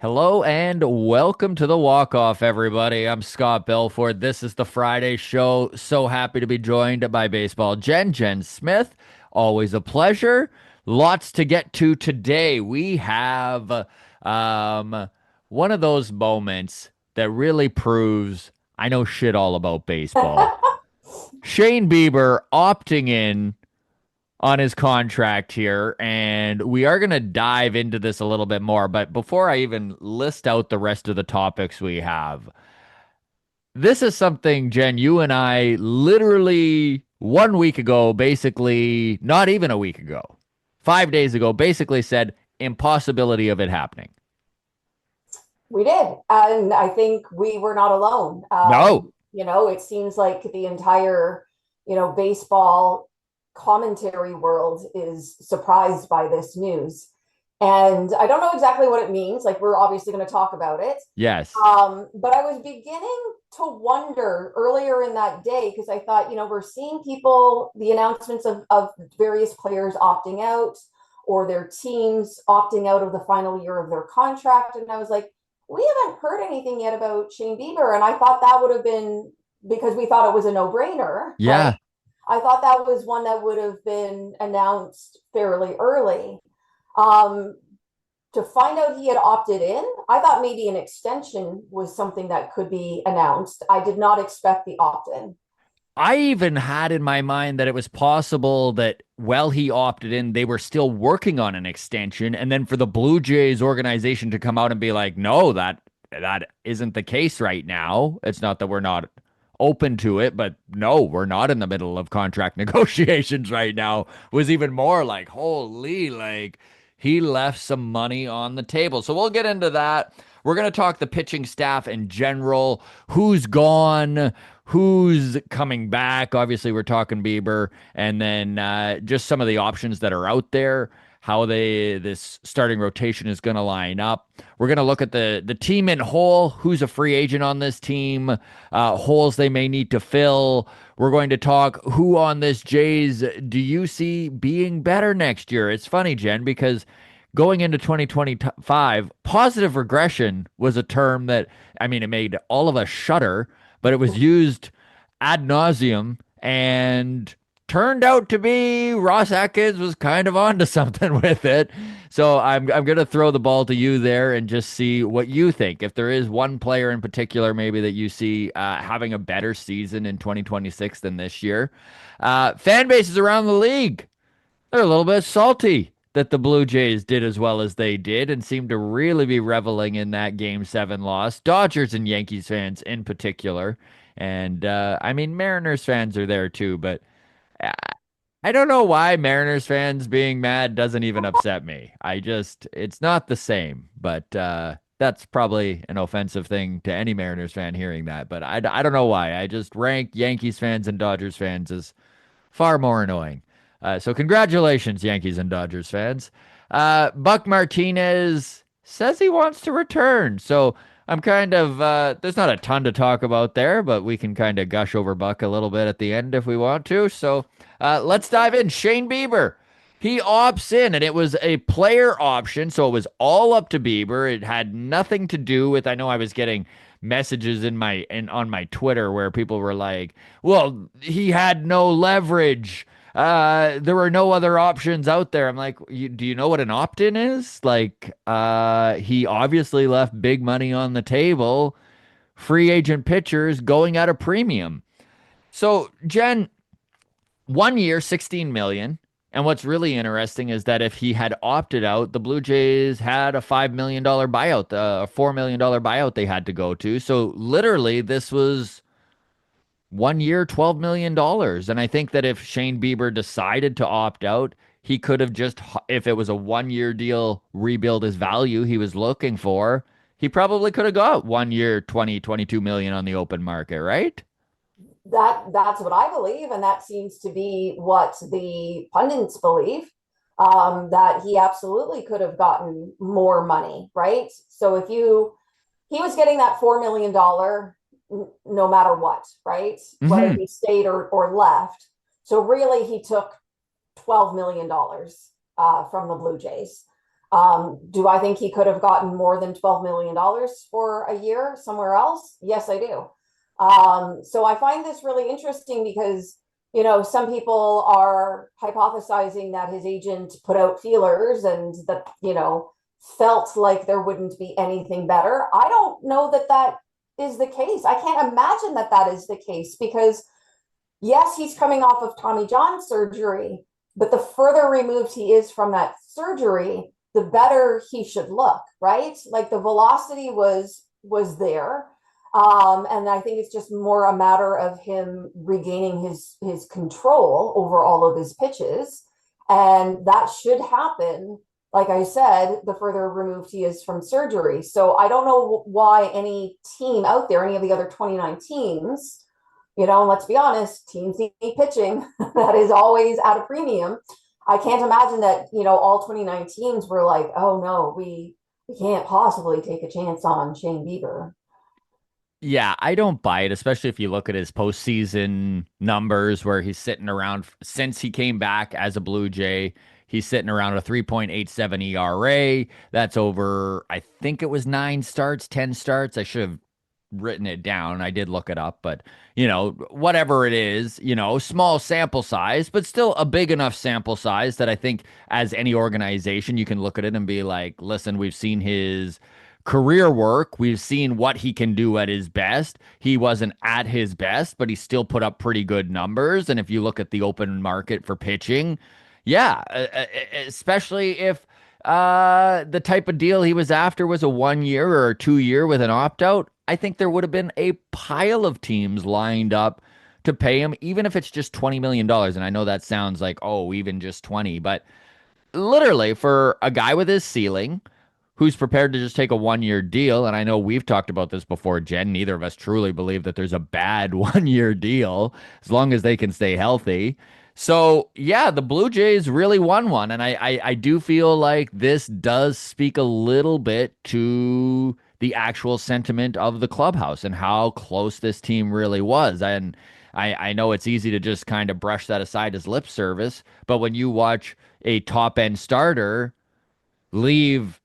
Hello and welcome to the walk-off, everybody. I'm Scott Belford. This is the Friday show. So happy to be joined by baseball Jen Smith. Always a pleasure. Lots to get to today. We have one of those moments that really proves I know shit all about baseball. Shane Bieber opting in on his contract here, and we are going to dive into this a little bit more. But before I even list out the rest of the topics we have, this is something, Jen, you and I literally 1 week ago, basically, not even a week ago, 5 days ago, basically said impossibility of it happening. We did. And I think we were not alone. No. It seems like the entire, baseball commentary world is surprised by this news. And I don't know exactly what it means. Like, we're obviously going to talk about it. Yes. But I was beginning to wonder earlier in that day because I thought, we're seeing people, the announcements of various players opting out or their teams opting out of the final year of their contract. And I was like, we haven't heard anything yet about Shane Bieber. And I thought that would have been because we thought it was a no brainer, right? Yeah. I thought that was one that would have been announced fairly early. Um, to find out he had opted in, I thought maybe an extension was something that could be announced. I did not expect the opt in. I even had in my mind that it was possible that while he opted in, they were still working on an extension, and then for the Blue Jays organization to come out and be like, "No, that isn't the case right now. It's not that we're not open to it, but no, we're not in the middle of contract negotiations right now." Was even more like, "Holy, like he left some money on the table." So we'll get into that. We're going to talk the pitching staff in general, who's gone, who's coming back. Obviously, we're talking Bieber, and then just some of the options that are out there, how this starting rotation is going to line up. We're going to look at the team in whole, who's a free agent on this team, holes they may need to fill. We're going to talk who on this Jays do you see being better next year. It's funny, Jen, because going into 2025, positive regression was a term that, I mean, it made all of us shudder, but it was used ad nauseum and turned out to be Ross Atkins was kind of onto something with it. So I'm gonna throw the ball to you there and just see what you think. If there is one player in particular, maybe that you see having a better season in 2026 than this year. Fan bases around the league, they're a little bit salty that the Blue Jays did as well as they did and seem to really be reveling in that Game 7 loss. Dodgers and Yankees fans in particular. And I mean, Mariners fans are there too, but I I don't know why Mariners fans being mad doesn't even upset me. It's not the same, but that's probably an offensive thing to any Mariners fan hearing that. But I don't know why. I just rank Yankees fans and Dodgers fans as far more annoying. So congratulations, Yankees and Dodgers fans. Buck Martinez says he wants to return. So I'm kind of there's not a ton to talk about there, but we can kind of gush over Buck a little bit at the end if we want to. So let's dive in. Shane Bieber. He opts in, and it was a player option, so it was all up to Bieber. It had nothing to do with. I know I was getting messages on my Twitter where people were like, "Well, he had no leverage. There were no other options out there." I'm like, do you know what an opt-in is? Like, he obviously left big money on the table. Free agent pitchers going at a premium. So, Jen, 1 year, 16 million. And what's really interesting is that if he had opted out, the Blue Jays had a $5 million buyout, a $4 million buyout they had to go to. So literally, this was 1 year, $12 million. And I think that if Shane Bieber decided to opt out, he could have just, if it was a 1 year deal, rebuild his value he was looking for. He probably could have got 1 year, 20, 22 million on the open market, right? That's what I believe, and that seems to be what the pundits believe. That he absolutely could have gotten more money, right? So if he was getting that $4 million no matter what, right? Whether Hmm. he stayed or left. So really, he took $12 million from the Blue Jays. Do I think he could have gotten more than $12 million for a year somewhere else? Yes, I do. So I find this really interesting because, some people are hypothesizing that his agent put out feelers and that, felt like there wouldn't be anything better. I don't know that that is the case. I can't imagine that that is the case because, yes, he's coming off of Tommy John surgery, but the further removed he is from that surgery, the better he should look, right? Like the velocity was there. And I think it's just more a matter of him regaining his control over all of his pitches. And that should happen, like I said, the further removed he is from surgery. So I don't know why any team out there, any of the other 29 teams, let's be honest, teams need pitching. That is always at a premium. I can't imagine that, all 29 teams were like, oh no, we can't possibly take a chance on Shane Bieber. Yeah, I don't buy it, especially if you look at his postseason numbers where he's sitting around since he came back as a Blue Jay. He's sitting around a 3.87 ERA. That's over, I think it was 9 starts, 10 starts. I should have written it down. I did look it up, but whatever it is, small sample size, but still a big enough sample size that I think as any organization, you can look at it and be like, listen, we've seen his career work. We've seen what he can do at his best. He wasn't at his best, but he still put up pretty good numbers. And if you look at the open market for pitching, yeah, especially if the type of deal he was after was a 1 year or a 2 year with an opt out, I think there would have been a pile of teams lined up to pay him, even if it's just $20 million. And I know that sounds like, oh, even just 20, but literally for a guy with his ceiling who's prepared to just take a 1 year deal. And I know we've talked about this before, Jen. Neither of us truly believe that there's a bad 1 year deal as long as they can stay healthy. So yeah, the Blue Jays really won one. And I do feel like this does speak a little bit to the actual sentiment of the clubhouse and how close this team really was. And I know it's easy to just kind of brush that aside as lip service, but when you watch a top end starter leave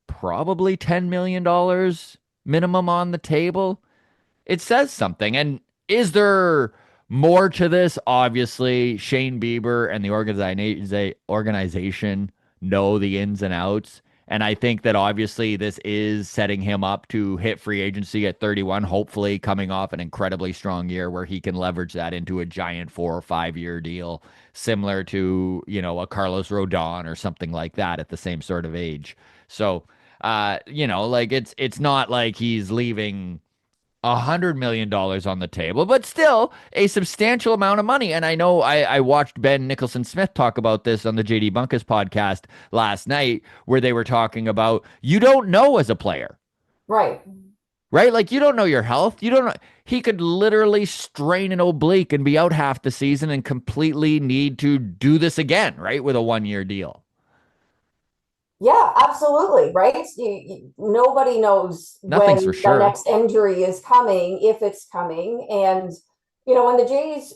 probably $10 million minimum on the table, it says something. And is there more to this? Obviously, Shane Bieber and the organization know the ins and outs. And I think that obviously this is setting him up to hit free agency at 31, hopefully coming off an incredibly strong year where he can leverage that into a giant 4 or 5 year deal, similar to, a Carlos Rodon or something like that at the same sort of age. So, like it's not like he's leaving $100 million on the table, but still a substantial amount of money. And I know I watched Ben Nicholson Smith talk about this on the JD Bunkus podcast last night, where they were talking about you don't know as a player, Right. right? Like you don't know your health. You don't know. He could literally strain an oblique and be out half the season and completely need to do this again, right? With a 1 year deal. Yeah, absolutely. Right. Nobody knows Nothing's for when the sure. next injury is coming, if it's coming. And, when the Jays,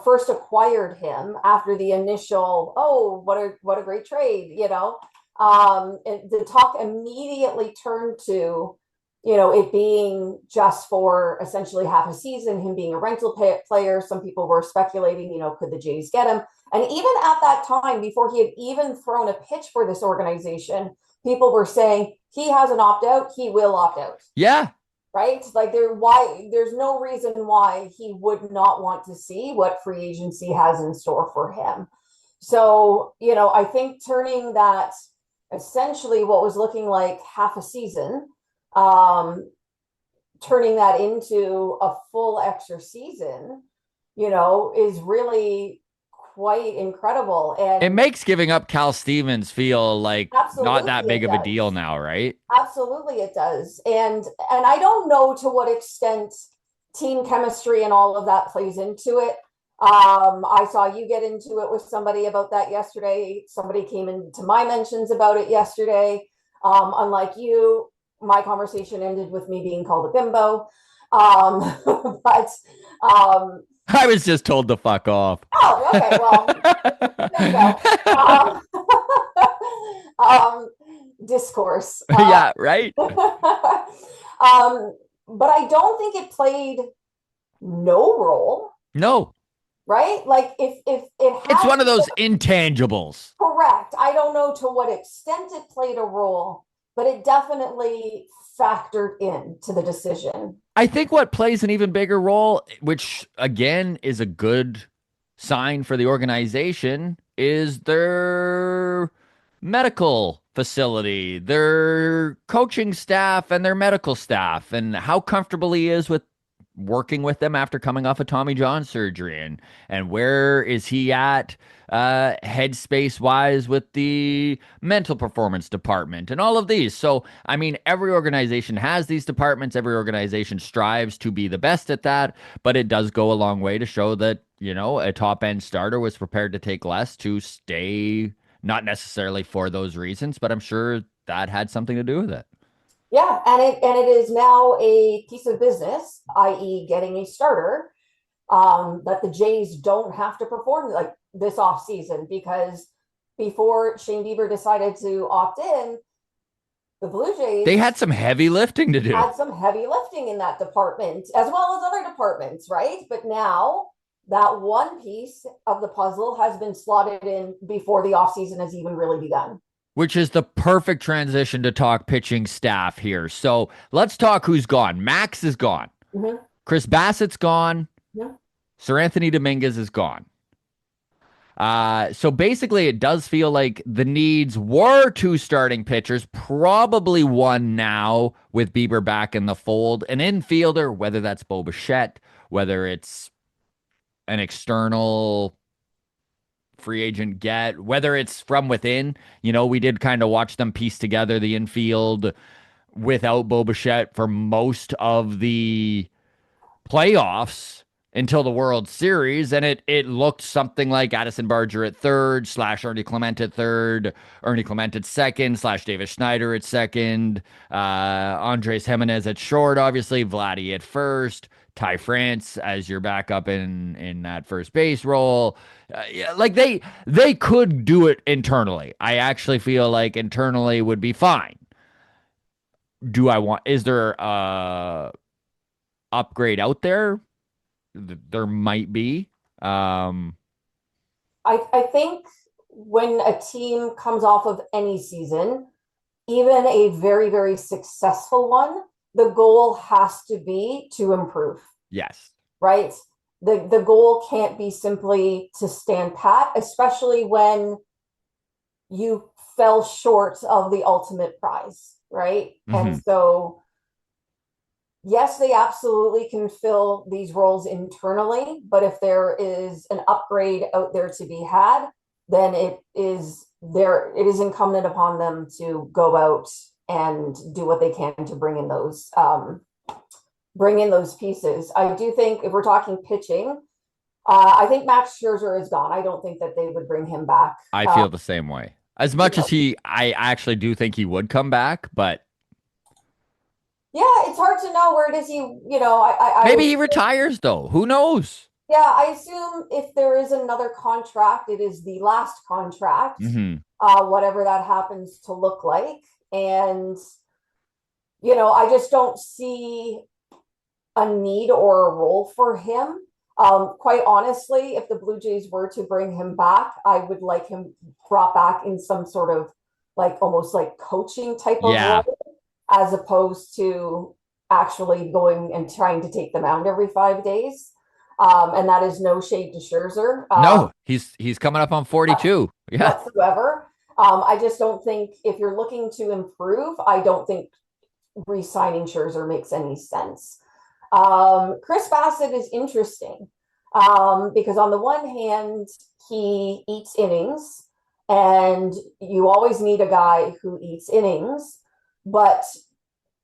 first acquired him after the initial, oh, what a great trade, and the talk immediately turned to, it being just for essentially half a season, him being a rental player. Some people were speculating, could the Jays get him? And even at that time, before he had even thrown a pitch for this organization, people were saying he has an opt out, he will opt out. Yeah. Right? Like there's no reason why he would not want to see what free agency has in store for him. So, I think turning that essentially what was looking like half a season, um, turning that into a full extra season, is really quite incredible. It And makes giving up Cal Stevens feel like not that absolutely big it of a deal does. now, right? Absolutely it does. And I don't know to what extent team chemistry and all of that plays into it. I saw you get into it with somebody about that yesterday. Somebody came into my mentions about it yesterday. Unlike you, my conversation ended with me being called a bimbo. But um, I was just told to fuck off. Oh, okay. Well, there you go. Um, um, discourse. Yeah, right? But I don't think it played no role, No, right? Like if it it's had one of those intangibles. correct, I don't know to what extent it played a role, but it definitely factored in to the decision. I think what plays an even bigger role, which again is a good sign for the organization, is their medical facility, their coaching staff, and their medical staff, and how comfortable he is with working with them after coming off a Tommy John surgery, and where is he at headspace wise with the mental performance department and all of these. So I mean, every organization has these departments, every organization strives to be the best at that, but it does go a long way to show that, you know, a top end starter was prepared to take less to stay, not necessarily for those reasons, but I'm sure that had something to do with it. Yeah, and it is now a piece of business, i.e., getting a starter that the Jays don't have to perform like this off season because before Shane Bieber decided to opt in, the Blue They Jays had some heavy lifting to do. had some heavy lifting in that department as well as other departments, right? But now that one piece of the puzzle has been slotted in before the offseason has even really begun. Which is the perfect transition to talk pitching staff here. So let's talk who's gone. Max is gone. Mm-hmm. Chris Bassett's gone. Yeah. Sir Anthony Dominguez is gone. So basically, it does feel like the needs were two starting pitchers, probably one now with Bieber back in the fold. An infielder, whether that's Bo Bichette, whether it's an external free agent get, whether it's from within. You know, we did kind of watch them piece together the infield without Bo Bichette for most of the playoffs until the World Series, and it looked something like Addison Barger at third, slash Ernie Clement at third, Ernie Clement at second, slash Davis Schneider at second, Andres Jimenez at short, obviously, Vladdy at first, Ty France as your backup in that first base role. Yeah, like they could do it internally. I actually feel like internally would be fine. Do I want? Is there a upgrade out there? There might be. Um, I think when a team comes off of any season, even a very, very successful one, the goal has to be to improve, yes. right? The goal can't be simply to stand pat, especially when you fell short of the ultimate prize, right? Hmm. And so, yes, they absolutely can fill these roles internally, but if there is an upgrade out there to be had, then it is incumbent upon them to go out and do what they can to bring in those pieces. I do think if we're talking pitching, I think Max Scherzer is gone. I don't think that they would bring him back. I feel the same way. As You much as know, I actually do think he would come back, but yeah, it's hard to know where does he. I maybe would. he retires though. Who knows? Yeah, I assume if there is another contract, it is the last contract, Hmm. whatever that happens to look like. And I just don't see a need or a role for him. Quite honestly, if the Blue Jays were to bring him back, I would like him brought back in some sort of like almost like coaching type of Yeah. role, as opposed to actually going and trying to take them out every 5 days. And that is no shade to Scherzer No, he's coming up on 42. Yeah. whatsoever. I just don't think if you're looking to improve, I don't think re-signing Scherzer makes any sense. Chris Bassett is interesting because on the one hand, he eats innings, and you always need a guy who eats innings. But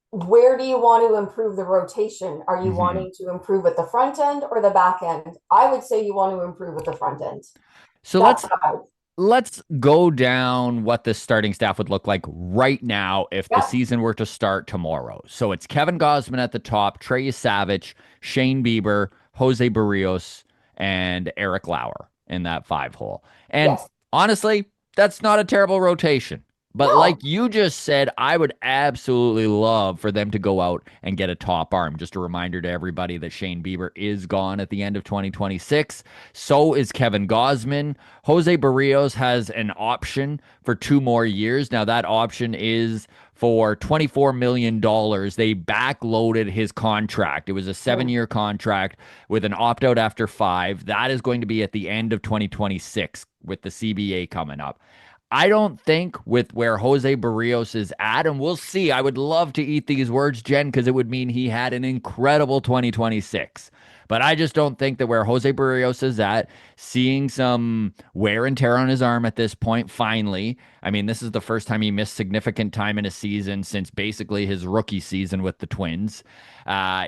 where do you want to improve the rotation? Are you Hmm. wanting to improve at the front end or the back end? I would say you want to improve at the front end. So That's let's what I would. let's go down what the starting staff would look like right now if the Yeah. season were to start tomorrow. So it's Kevin Gosman at the top, Trey Savage, Shane Bieber, Jose Barrios, and Eric Lauer in that 5 hole. And Yes. honestly, that's not a terrible rotation. But like No. you just said, I would absolutely love for them to go out and get a top arm. Just a reminder to everybody that Shane Bieber is gone at the end of 2026. So is Kevin Gausman. Jose Barrios has an option for 2 more years. Now, that option is for $24 million. They backloaded his contract. It was a 7 year contract with an opt out after 5. That is going to be at the end of 2026 with the CBA coming up. I don't think with where Jose Barrios is at, and we'll see. I would love to eat these words, Jen, because it would mean he had an incredible 2026. But I just don't think that where Jose Barrios is at, seeing some wear and tear on his arm at this point, finally. I mean, this is the first time he missed significant time in a season since basically his rookie season with the Twins.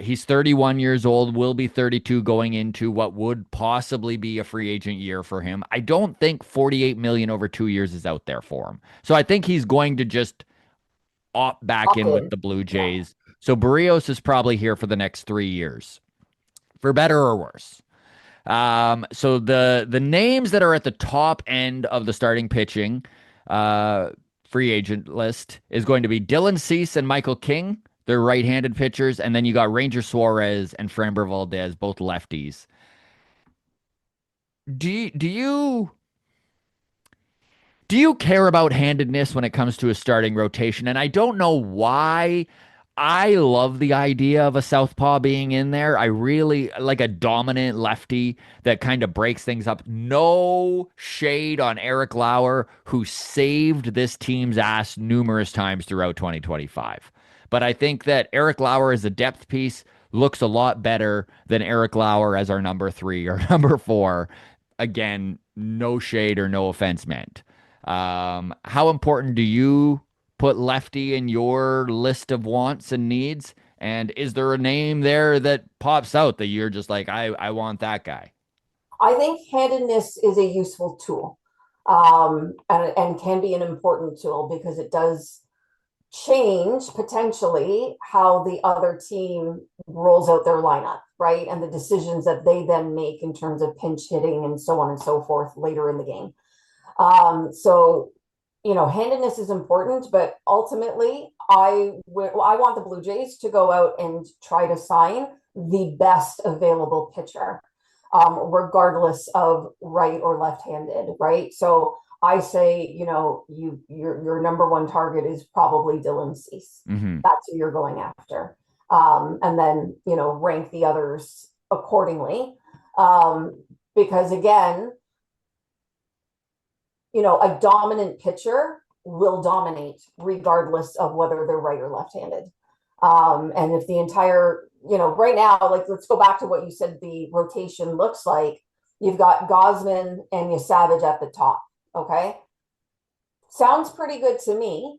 He's 31 years old, will be 32 going into what would possibly be a free agent year for him. I don't think 48 million over 2 years is out there for him. So I think he's going to just opt back Opt in with in. the Blue Yeah. Jays. So Barrios is probably here for the next 3 years, for better or worse. So the names that are at the top end of the starting pitching uh, free agent list is going to be Dylan Cease and Michael King. They're right-handed pitchers, and then you got Ranger Suarez and Framber Valdez, both lefties. Do you care about handedness when it comes to a starting rotation? And I don't know why. I love the idea of a southpaw being in there. I really like a dominant lefty that kind of breaks things up. No shade on Eric Lauer, who saved this team's ass numerous times throughout 2025. But I think that Eric Lauer as a depth piece looks a lot better than Eric Lauer as our number 3 or number 4. Again, no shade or no offense meant. How important do you put lefty in your list of wants and needs? And is there a name there that pops out that you're just like, I want that guy? I think handedness is a useful tool, and can be an important tool because it does change potentially how the other team rolls out their lineup, right? And the decisions that they then make in terms of pinch hitting and so on and so forth later in the game. So, handedness is important, but ultimately, I want the Blue Jays to go out and try to sign the best available pitcher, regardless of right or left-handed, right? So I say, your number one target is probably Dylan Cease. Hmm. That's who you're going after, and then rank the others accordingly, because again, a dominant pitcher will dominate regardless of whether they're right or left-handed. And if the entire, right now, like, let's go back to what you said the rotation looks like. You've got Gausman and Savage at the top. Okay. Sounds pretty good to me.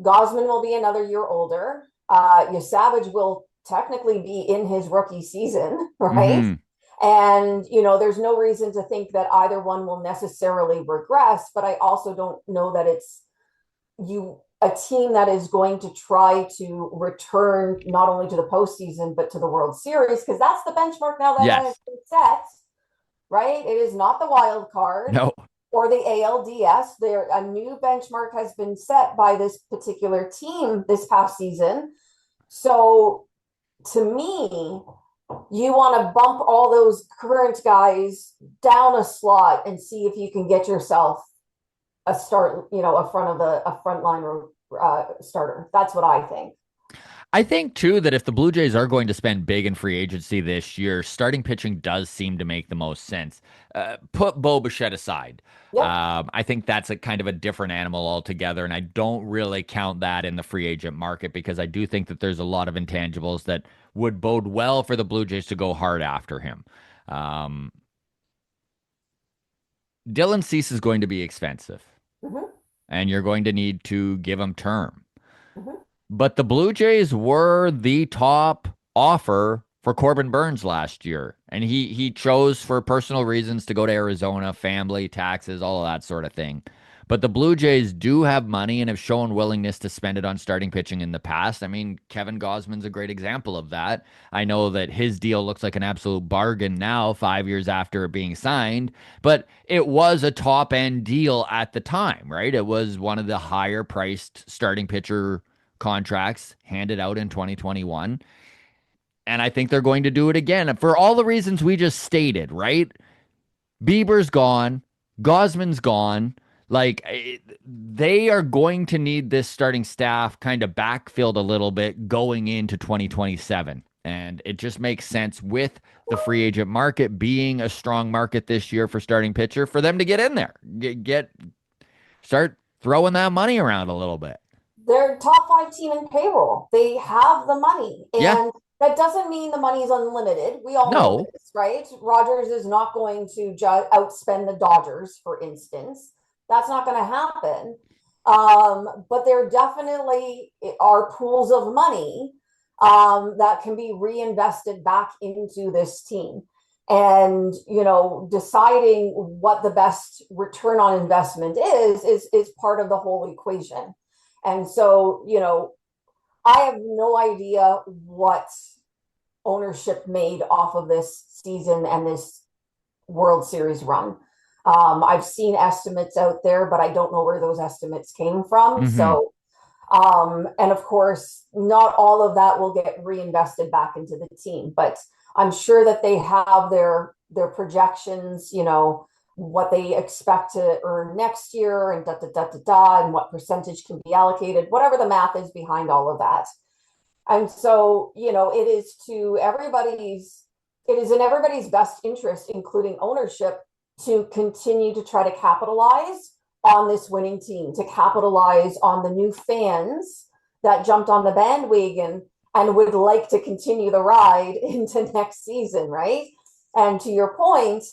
Gausman will be another year older. Savage will technically be in his rookie season, right? Hmm. And, there's no reason to think that either one will necessarily regress, but I also don't know that it's a team that is going to try to return not only to the postseason, but to the World Series, because that's the benchmark now that has Yes. been set, right? It is not the wild card No. or the ALDS. A new benchmark has been set by this particular team this past season. So to me, you want to bump all those current guys down a slot and see if you can get yourself a start, a frontline starter. That's what I think. I think too that if the Blue Jays are going to spend big in free agency this year, starting pitching does seem to make the most sense. Put Bo Bichette aside. Yep. I think that's a kind of a different animal altogether, and I don't really count that in the free agent market because I do think that there's a lot of intangibles that would bode well for the Blue Jays to go hard after him. Um, Dylan Cease is going to be expensive, Mm-hmm. and you're going to need to give him term. Mm-hmm. But the Blue Jays were the top offer for Corbin Burns last year. And he chose for personal reasons to go to Arizona, family, taxes, all of that sort of thing. But the Blue Jays do have money and have shown willingness to spend it on starting pitching in the past. I mean, Kevin Gausman's a great example of that. I know that his deal looks like an absolute bargain now, 5 years after it being signed, but it was a top end deal at the time, right? It was one of the higher priced starting pitcher contracts handed out in 2021. And I think they're going to do it again for all the reasons we just stated, right? Bieber's gone, Gosman's gone. Like they are going to need this starting staff kind of backfilled a little bit going into 2027. And it just makes sense with the free agent market being a strong market this year for starting pitcher for them to get in there, start throwing that money around a little bit. They're top five team in payroll. They have the money. Yeah, And that doesn't mean the money is unlimited. We all know no, this, right? Rogers is not going to outspend the Dodgers, for instance. That's not going to happen. But there definitely are pools of money that can be reinvested back into this team. And deciding what the best return on investment is part of the whole equation. And so, I have no idea what ownership made off of this season and this World Series run. I've seen estimates out there, but I don't know where those estimates came from. mm-hmm. So, and of course, not all of that will get reinvested back into the team, but I'm sure that they have their projections, what they expect to earn next year and and what percentage can be allocated, whatever the math is behind all of that. And so, it is in everybody's best interest, including ownership, to continue to try to capitalize on this winning team, to capitalize on the new fans that jumped on the bandwagon and would like to continue the ride into next season, right? And to your point,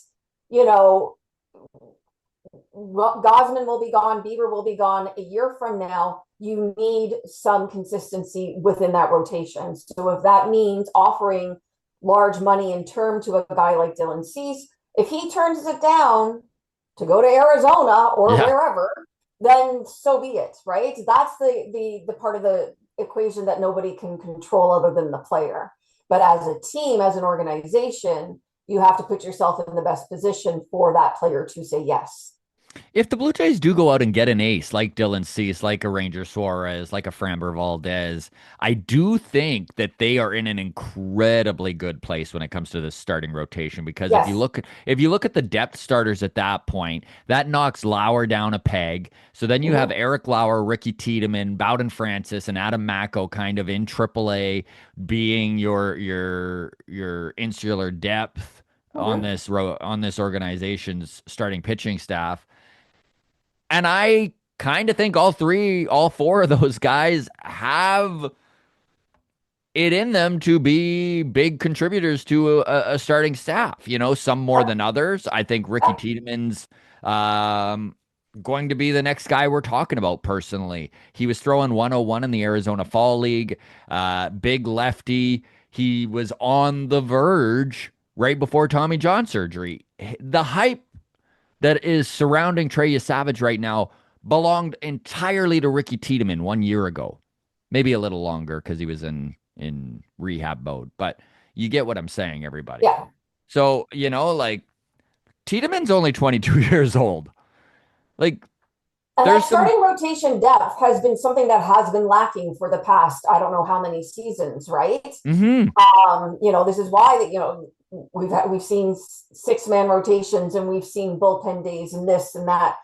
Gosman will be gone, Bieber will be gone a year from now. You need some consistency within that rotation. So if that means offering large money in term to a guy like Dylan Cease, if he turns it down to go to Arizona or Yeah. wherever, then so be it, right? That's the part of the equation that nobody can control other than the player. But as a team, as an organization, you have to put yourself in the best position for that player to say yes. If the Blue Jays do go out and get an ace like Dylan Cease, like a Ranger Suarez, like a Framber Valdez, I do think that they are in an incredibly good place when it comes to the starting rotation. Because Yes. if you look at the depth starters at that point, that knocks Lauer down a peg. So then you have Mm-hmm. Eric Lauer, Ricky Tiedemann, Bowden Francis, and Adam Macko kind of in AAA being your insular depth on Mm-hmm. this organization's starting pitching staff. And I kind of think all four of those guys have it in them to be big contributors to a starting staff. Some more than others. I think Ricky Tiedemann's um, going to be the next guy we're talking about personally. He was throwing 101 in the Arizona Fall League, big lefty. He was on the verge right before Tommy John surgery. The hype that is surrounding Trey Savage right now belonged entirely to Ricky Tiedemann 1 year ago. Maybe a little longer because he was in rehab mode. But you get what I'm saying, everybody. Yeah. So, like Tiedemann's only 22 years old. Like And that there's some starting rotation depth has been something that has been lacking for the past, I don't know how many seasons, right? mm-hmm. This is why that, we've seen 6-man rotations and we've seen bullpen days and this and that.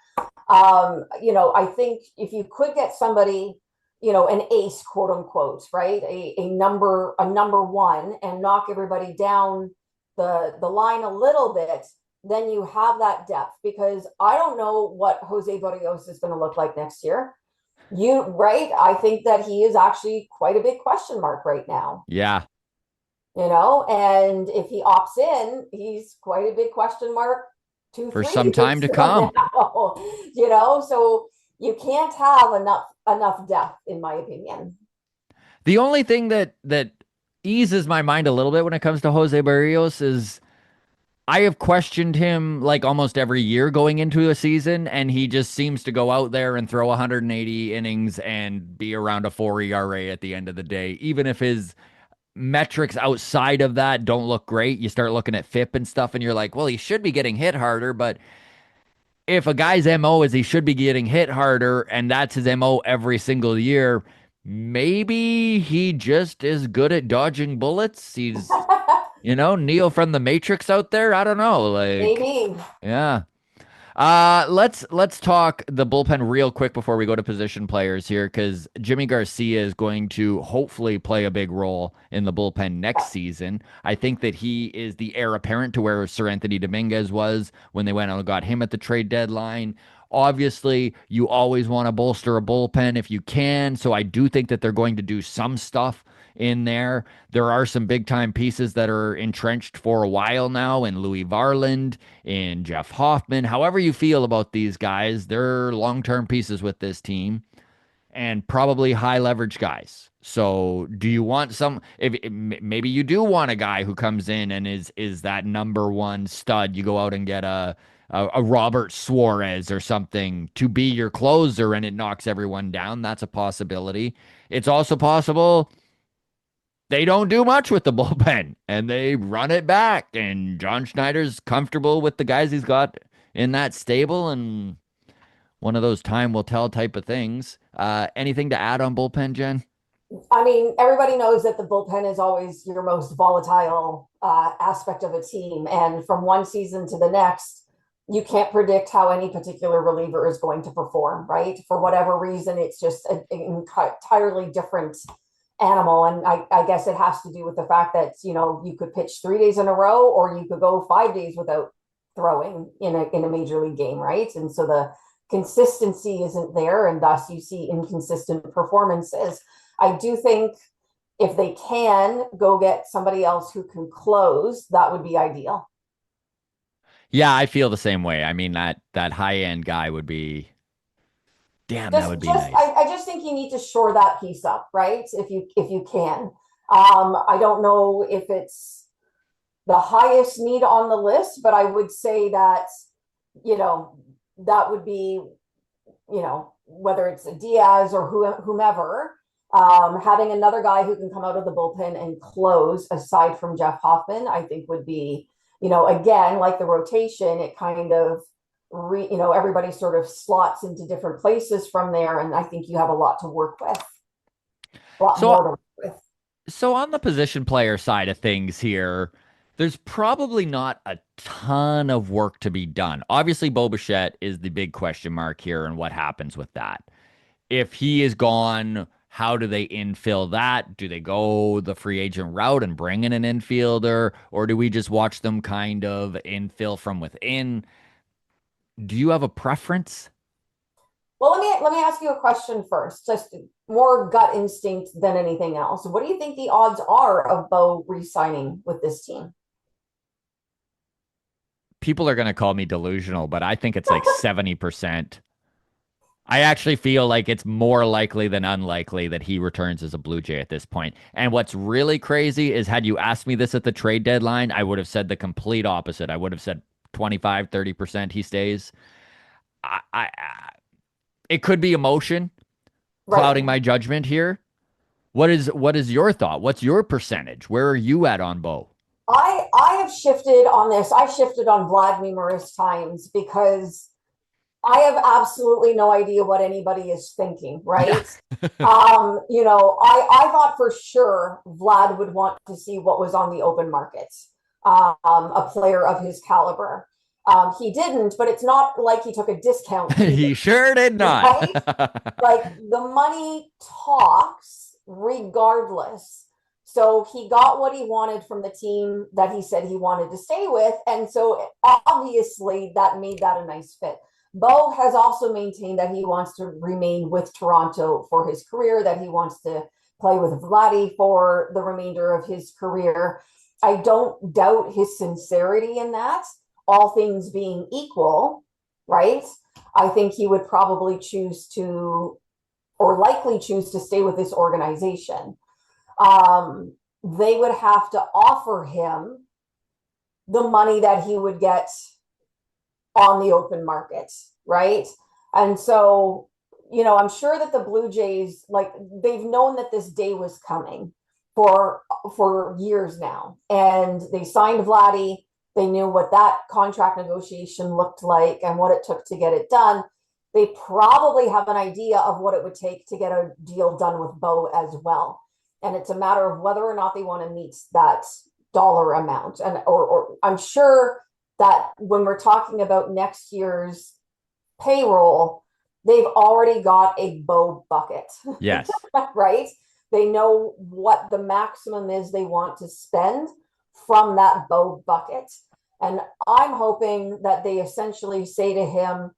I think if you could get somebody, an ace, quote unquote, right? A number one and knock everybody down the line a little bit, then you have that depth because I don't know what Jose Barrios is going to look like next year. Right? I think that he is actually quite a big question mark right now. Yeah. And if he opts in, he's quite a big question mark two, For three some time years to from come. now. So you can't have enough depth, in my opinion. The only thing that eases my mind a little bit when it comes to Jose Barrios is I have questioned him like almost every year going into a season, and he just seems to go out there and throw 180 innings and be around a 4 ERA at the end of the day. Even if his metrics outside of that don't look great, you start looking at FIP and stuff, and you're like, well, he should be getting hit harder. But if a guy's MO is he should be getting hit harder, and that's his MO every single year, maybe he just is good at dodging bullets. He's, Neo from the Matrix out there. I don't know. Like, Maybe. yeah. Let's talk the bullpen real quick before we go to position players here, because Jimmy Garcia is going to hopefully play a big role in the bullpen next season. I think that he is the heir apparent to where Sir Anthony Dominguez was when they went out and got him at the trade deadline. Obviously, you always want to bolster a bullpen if you can, so I do think that they're going to do some stuff in there. There are some big time pieces that are entrenched for a while now in Louis Varland, in Jeff Hoffman. However you feel about these guys, they're long term pieces with this team and probably high leverage guys. So, do you want some? If maybe you do want a guy who comes in and is that number one stud, you go out and get a Robert Suarez or something to be your closer, and it knocks everyone down. That's a possibility. It's also possible they don't do much with the bullpen and they run it back. And John Schneider's comfortable with the guys he's got in that stable, and one of those time will tell type of things. Anything to add on bullpen, Jen? I mean, everybody knows that the bullpen is always your most volatile aspect of a team. And from one season to the next, you can't predict how any particular reliever is going to perform, right? For whatever reason, it's just an entirely different animal. And I guess it has to do with the fact that, you could pitch 3 days in a row or you could go 5 days without throwing in a major league game, right? And so the consistency isn't there, and thus you see inconsistent performances. I do think if they can go get somebody else who can close, that would be ideal. Yeah, I feel the same way. I mean that high end guy would be damn, that Just, would be just nice. I just think you need to shore that piece up, right? If you can. I don't know if it's the highest need on the list, but I would say that, you know, that would be, whether it's a Diaz or whomever, having another guy who can come out of the bullpen and close aside from Jeff Hoffman, I think would be, again, like the rotation, it kind of, everybody sort of slots into different places from there. And I think you have a lot to work with, a lot So more to work with. So on the position player side of things here, there's probably not a ton of work to be done. Obviously, Bo Bichette is the big question mark here and what happens with that. If he is gone, how do they infill that? Do they go the free agent route and bring in an infielder, or do we just watch them kind of infill from within? Do you have a preference? Well, let me ask you a question first, just more gut instinct than anything else. What do you think the odds are of Bo re-signing with this team? People are going to call me delusional, but I think it's like 70%. I actually feel like it's more likely than unlikely that he returns as a Blue Jay at this point. And what's really crazy is had you asked me this at the trade deadline, I would have said the complete opposite. I would have said 25, 30% he stays. It could be emotion Right. clouding my judgment here. What is your thought? What's your percentage? Where are you at on Bo? I have shifted on this. I shifted on Vlad numerous times because I have absolutely no idea what anybody is thinking, Yeah. right? I thought for sure Vlad would want to see what was on the open market, a player of his caliber. He didn't, but it's not like he took a discount either, He sure did not. right? Like the money talks regardless. So he got what he wanted from the team that he said he wanted to stay with. And so obviously that made that a nice fit. Bo has also maintained that he wants to remain with Toronto for his career, that he wants to play with Vladdy for the remainder of his career. I don't doubt his sincerity in that, all things being equal, right? I think he would probably choose to, or likely choose to stay with this organization. They would have to offer him the money that he would get on the open market, right? And so, I'm sure that the Blue Jays, like, they've known that this day was coming for years now. And they signed Vladdy. They knew what that contract negotiation looked like and what it took to get it done. They probably have an idea of what it would take to get a deal done with Bo as well. And it's a matter of whether or not they want to meet that dollar amount. And or I'm sure that when we're talking about next year's payroll, they've already got a Bo bucket. Yes. Right? They know what the maximum is they want to spend from that Bo bucket. And I'm hoping that they essentially say to him,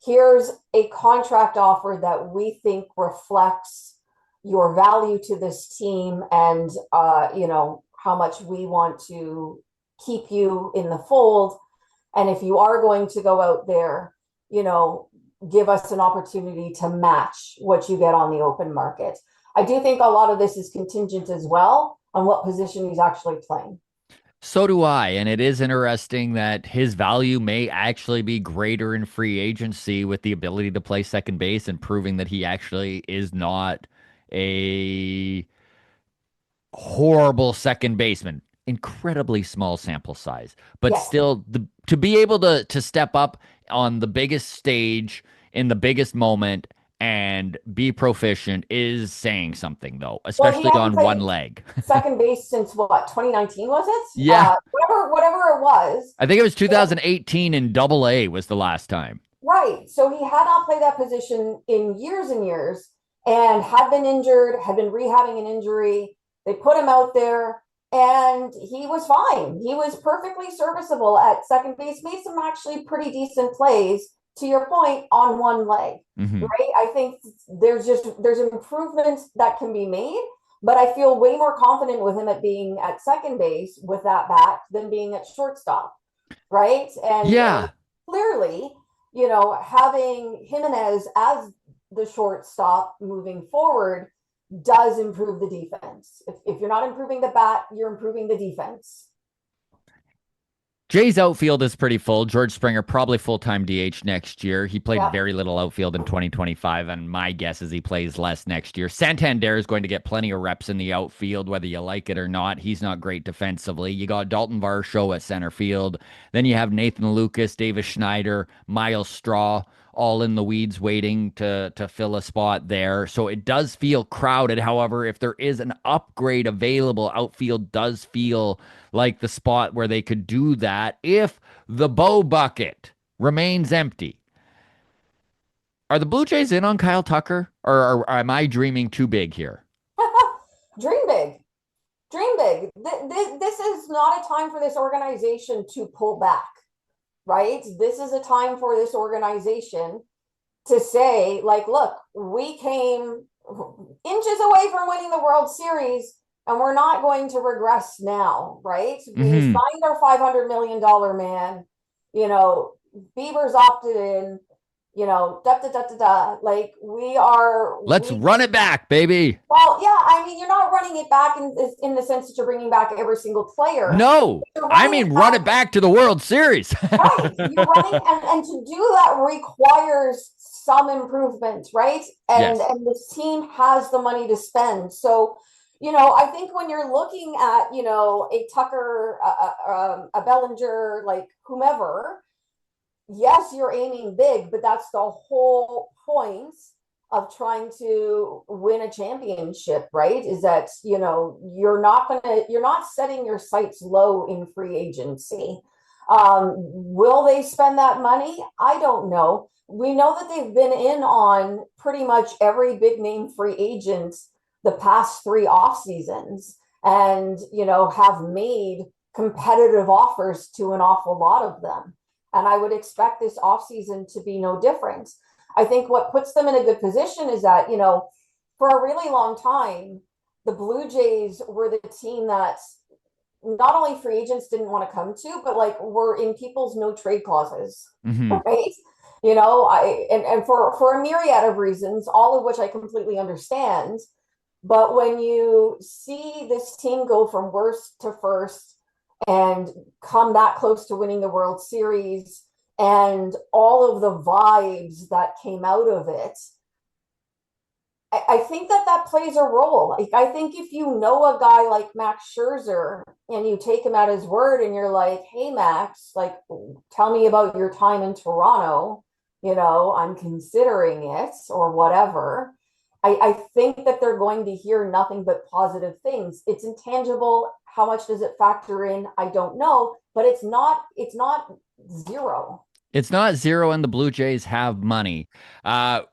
here's a contract offer that we think reflects your value to this team and, how much we want to keep you in the fold. And if you are going to go out there, give us an opportunity to match what you get on the open market. I do think a lot of this is contingent as well on what position he's actually playing. So do I. And it is interesting that his value may actually be greater in free agency with the ability to play second base and proving that he actually is not a horrible second baseman. Incredibly small sample size, but Yes. still to be able to step up on the biggest stage in the biggest moment and be proficient is saying something though, Well, he especially hadn't on one played leg. second base since what, 2019 was it? Yeah. Whatever it was. I think it was 2018 in Double A was the last time. Right. So he had not played that position in years and years and had been injured, had been rehabbing an injury. They put him out there and he was fine. He was perfectly serviceable at second base, made some actually pretty decent plays, to your point, on one leg. Mm-hmm. Right. I think there's improvements that can be made, but I feel way more confident with him at being at second base with that bat than being at shortstop. Right. And Yeah. clearly, having Jimenez as the shortstop moving forward does improve the defense. If you're not improving the bat, you're improving the defense. Jay's outfield is pretty full. George Springer probably full-time DH next year. He played Yeah. very little outfield in 2025, and my guess is he plays less next year. Santander is going to get plenty of reps in the outfield, whether you like it or not. He's not great defensively. You got Dalton Varsho at center field. Then you have Nathan Lucas, Davis Schneider, Miles Straw, all in the weeds waiting to fill a spot there. So it does feel crowded. However, if there is an upgrade available, outfield does feel like the spot where they could do that if the Bo bucket remains empty. Are the Blue Jays in on Kyle Tucker, or am I dreaming too big here? Dream big. Dream big. This is not a time for this organization to pull back, right? This is a time for this organization to say, like, look, we came inches away from winning the World Series and we're not going to regress now, right? We signed our $500 million man, Bieber's opted in, like Let's run it back, baby. Well, yeah, I mean, you're not running it back in the sense that you're bringing back every single player. No, I mean, run it back to the World Series. Right. You're running, and to do that requires some improvement, right? And Yes. and this team has the money to spend. So, I think when you're looking at, a Tucker, a Bellinger, like whomever, yes, you're aiming big, but that's the whole point of trying to win a championship, right? Is that, you're not setting your sights low in free agency. Will they spend that money? I don't know. We know that they've been in on pretty much every big name free agent the past 3 off seasons and, have made competitive offers to an awful lot of them. And I would expect this offseason to be no different. I think what puts them in a good position is that, for a really long time, the Blue Jays were the team that not only free agents didn't want to come to, but like were in people's no trade clauses, right? And for a myriad of reasons, all of which I completely understand. But when you see this team go from worst to first, and come that close to winning the World Series and all of the vibes that came out of it, I think that that plays a role. Like, I think if you know a guy like Max Scherzer and you take him at his word and you're like, hey, Max, like, tell me about your time in Toronto, I'm considering it or whatever. I think that they're going to hear nothing but positive things. It's intangible. How much does it factor in? I don't know, but it's not zero. It's not zero, and the Blue Jays have money.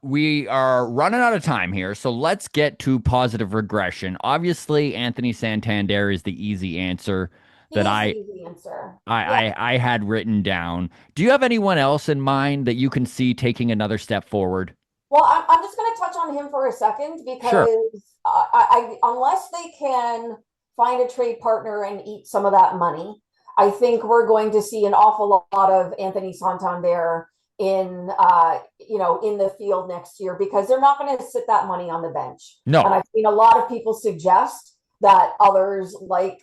We are running out of time here, so let's get to positive regression. Obviously, Anthony Santander is the easy answer He that is the easy answer. Yeah. I had written down. Do you have anyone else in mind that you can see taking another step forward? Well, I'm just going to touch on him for a second Sure. because unless they can find a trade partner and eat some of that money, I think we're going to see an awful lot of Anthony Santander in the field next year because they're not going to sit that money on the bench. And No, I've seen a lot of people suggest that others like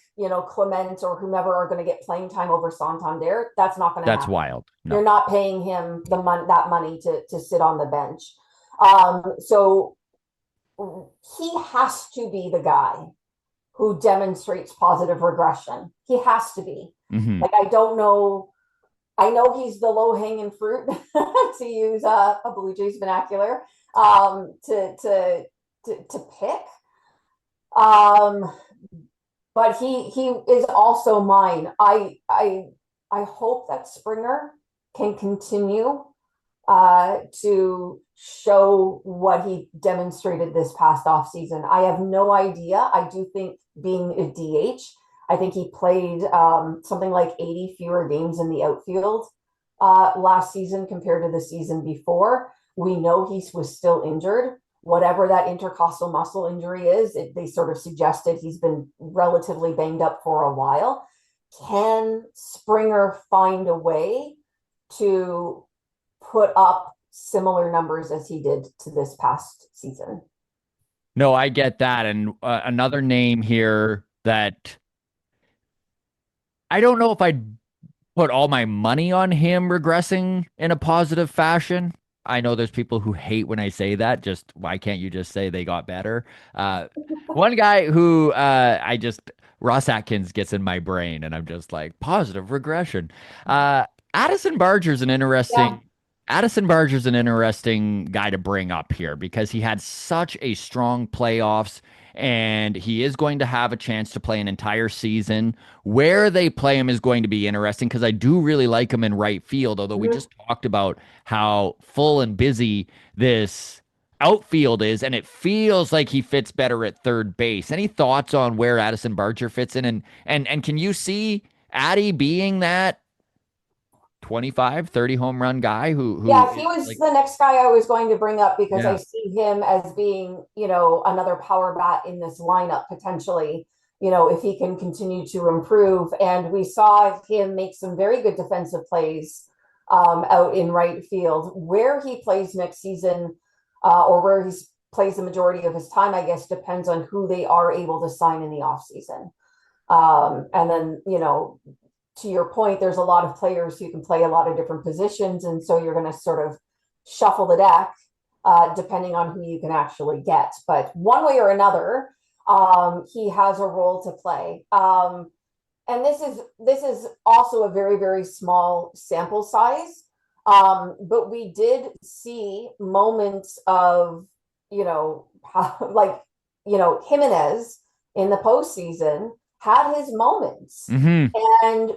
Clement or whomever are going to get playing time over Santander. That's not going to that's happen. wild. You're No. not paying him that money to sit on the bench. So he has to be the guy who demonstrates positive regression. He has to be. Hmm. Like, I don't know. I know he's the low hanging fruit, to use a Blue Jays vernacular, to pick. Um, but he is also mine. I hope that Springer can continue to show what he demonstrated this past off season. I have no idea. I do think being a DH, I think he played something like 80 fewer games in the outfield last season compared to the season before. We know he was still injured. Whatever that intercostal muscle injury is, they sort of suggested he's been relatively banged up for a while. Can Springer find a way to put up similar numbers as he did to this past season? No, I get that. And another name here that I don't know if I'd put all my money on him regressing in a positive fashion. I know there's people who hate when I say that. Just why can't you just say they got better? Uh, One guy who Ross Atkins gets in my brain, and I'm just like positive regression. Uh, Addison Barger's an Yeah. interesting. Addison Barger's an interesting guy to bring up here because he had such a strong playoffs, and he is going to have a chance to play an entire season. Where they play him is going to be interesting because I do really like him in right field, although we Mhm. just talked about how full and busy this outfield is, and it feels like he fits better at third base. Any thoughts on where Addison Barger fits in? And can you see Addy being that 25, 30 home run guy who Yeah, he is was like, the next guy I was going to bring up because I yeah. see him as being, another power bat in this lineup potentially, if he can continue to improve. And we saw him make some very good defensive plays out in right field. Where he plays next season, or where he plays the majority of his time, I guess, depends on who they are able to sign in the offseason. And then, to your point, there's a lot of players who can play a lot of different positions. And so you're going to sort of shuffle the deck depending on who you can actually get. But one way or another, he has a role to play. And this is also a very, very small sample size. But we did see moments of, you know, like, Jimenez in the postseason had his moments. Hmm. And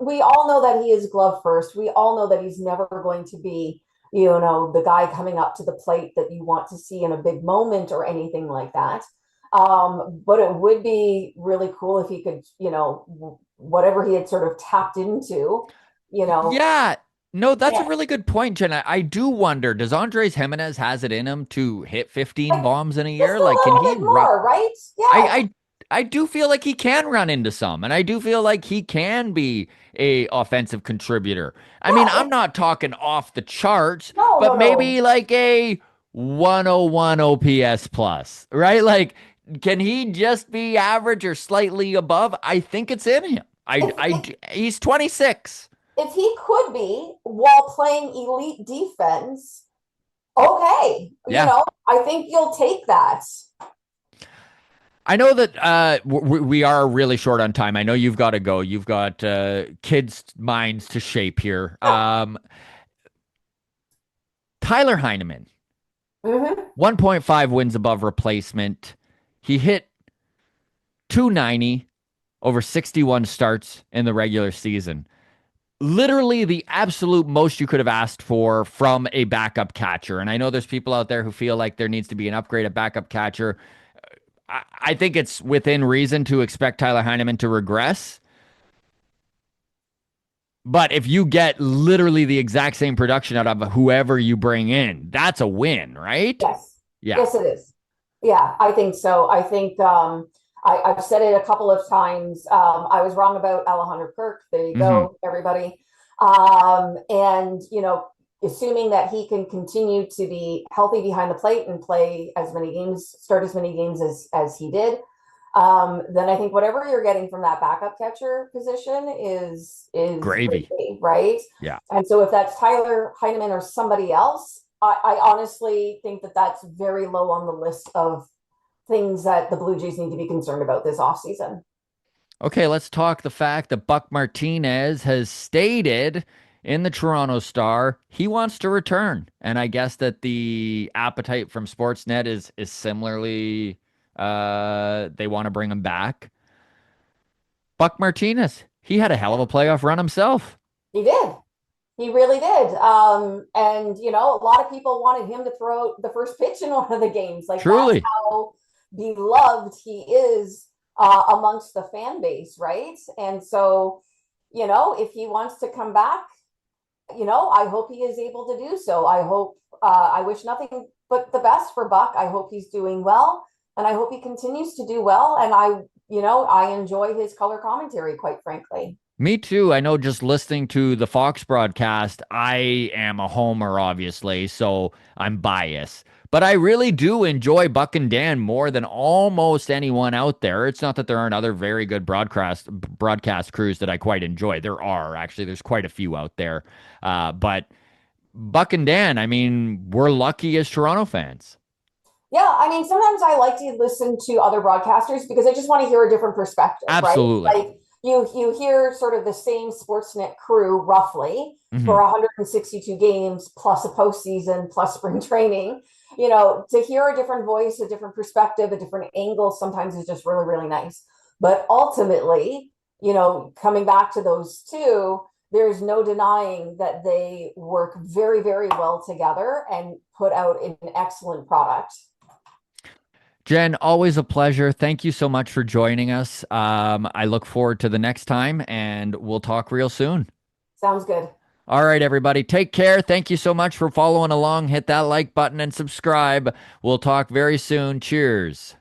we all know that he is glove first. We all know that he's never going to be, the guy coming up to the plate that you want to see in a big moment or anything like that. But it would be really cool if he could, whatever he had sort of tapped into, you know, Yeah. No, that's a yeah, really good point, Jen. I do wonder, does Andres Jimenez has it in him to hit 15 like bombs in a just year? a Like, can little he bit run? more, right? I, Yeah. I I do feel like he can run into some, and I do feel like he can be a offensive contributor. I mean, Yeah. I'm not talking off the charts, No, but no, maybe no. like a 101 OPS plus, right? Like, can he just be average or slightly above? I think it's in him. If, He's 26. if he could be while playing elite defense, okay, Yeah. I think you'll take that. I know that we are really short on time. I know you've got to go. You've got kids' minds to shape here. Tyler Heineman, Mm-hmm. 1.5 wins above replacement. He hit 290 over 61 starts in the regular season. Literally the absolute most you could have asked for from a backup catcher. And I know there's people out there who feel like there needs to be an upgrade at backup catcher. I think it's within reason to expect Tyler Heineman to regress. But if you get literally the exact same production out of whoever you bring in, that's a win, right? Yes. Yeah. Yes, it is. Yeah, I think so. I think I've said it a couple of times. I was wrong about Alejandro Kirk. There you Hmm. go, everybody. And assuming that he can continue to be healthy behind the plate and play as many games, start as many games as he did, then I think whatever you're getting from that backup catcher position is Gravy. gravy, right? Yeah. And so if that's Tyler Heineman or somebody else, I honestly think that that's very low on the list of things that the Blue Jays need to be concerned about this offseason. Okay, let's talk the fact that Buck Martinez has stated in the Toronto Star he wants to return. And I guess that the appetite from Sportsnet is similarly they want to bring him back. Buck Martinez, he had a hell of a playoff run himself. He did. He really did. And, a lot of people wanted him to throw the first pitch in one of the games. Like, that's Truly. how beloved he is amongst the fan base, right? And so, if he wants to come back, I hope he is able to do so. I wish nothing but the best for Buck. I hope he's doing well, and I hope he continues to do well. And I enjoy his color commentary, quite frankly. Me too. I know just listening to the Fox broadcast, I am a homer, obviously, so I'm biased. But I really do enjoy Buck and Dan more than almost anyone out there. It's not that there aren't other very good broadcast crews that I quite enjoy. There are actually. There's quite a few out there. But Buck and Dan, I mean, we're lucky as Toronto fans. Yeah, I mean, sometimes I like to listen to other broadcasters because I just want to hear a different perspective, right? Absolutely. Like you hear sort of the same Sportsnet crew roughly Hmm. for 162 games plus a postseason plus spring training. To hear a different voice, a different perspective, a different angle sometimes is just really, really nice. But ultimately, coming back to those two, there's no denying that they work very, very well together and put out an excellent product. Jen, always a pleasure. Thank you so much for joining us. I look forward to the next time, and we'll talk real soon. Sounds good. All right, everybody, take care. Thank you so much for following along. Hit that like button and subscribe. We'll talk very soon. Cheers.